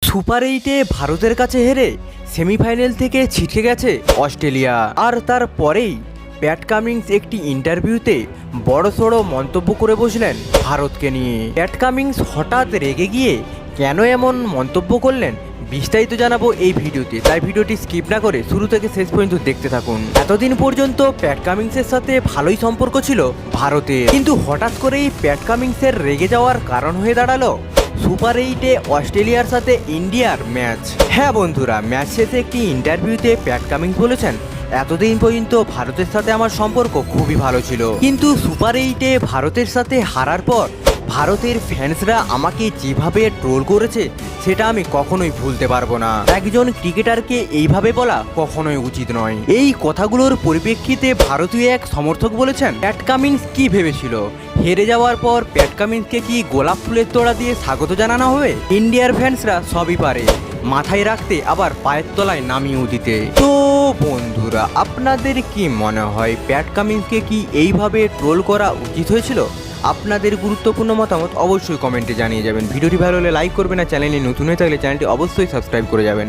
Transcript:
Super 8-এ ভারতের কাছে হেরে সেমিফাইনাল থেকে ছিটকে গেছে অস্ট্রেলিয়া। আর তারপরেই প্যাট কামিন্স একটি ইন্টারভিউতে বড়সড় মন্তব্য করে বসলেন ভারতকে নিয়ে। প্যাট কামিন্স হঠাৎ রেগে গিয়ে কেন এমন মন্তব্য করলেন বিস্তারিত জানাবো এই ভিডিওতে, তাই ভিডিওটি স্কিপ না করে শুরু থেকে শেষ পর্যন্ত দেখতে থাকুন। এতদিন পর্যন্ত প্যাট কামিন্সের সাথে ভালোই সম্পর্ক ছিল ভারতের, কিন্তু হঠাৎ করেই প্যাট কামিন্সের রেগে যাওয়ার কারণ হয়ে দাঁড়ালো সুপার 8-এ অস্ট্রেলিয়ার সাথে ইন্ডিয়ার ম্যাচ। হ্যাঁ বন্ধুরা, ম্যাচ শেষে একটি ইন্টারভিউতে প্যাট কামিন্স বলেছেন, এতদিন পর্যন্ত ভারতের সাথে আমার সম্পর্ক খুবই ভালো ছিল, কিন্তু সুপার 8-এ ভারতের সাথে হারার পর ভারতের ফ্যান্সরা আমাকে যেভাবে ট্রোল করেছে সেটা আমি কখনোই ভুলতে পারবো না। একজন ক্রিকেটারকে এইভাবে বলা কখনোই উচিত নয়। এই কথাগুলোর পরিপ্রেক্ষিতে ভারতীয় এক সমর্থক বলেছেন, প্যাট কামিন্স কি ভেবেছিল হেরে যাওয়ার পর প্যাট কামিন্সকে কি গোলাপ ফুলের তোড়া দিয়ে স্বাগত জানানো হবে? ইন্ডিয়ার ফ্যান্সরা সবই পারে, মাথায় রাখতে আবার পায়ের তলায় নামিয়েও দিতে। তো বন্ধুরা, আপনাদের কি মনে হয় প্যাট কামিন্সকে কি এইভাবে ট্রোল করা উচিত হয়েছিল? আপনাদের গুরুত্বপূর্ণ মতামত অবশ্যই কমেন্টে জানিয়ে যাবেন। ভিডিওটি ভালো হলে লাইক করবেন, আর চ্যানেলে নতুন হয়ে থাকলে চ্যানেলটি অবশ্যই সাবস্ক্রাইব করে যাবেন।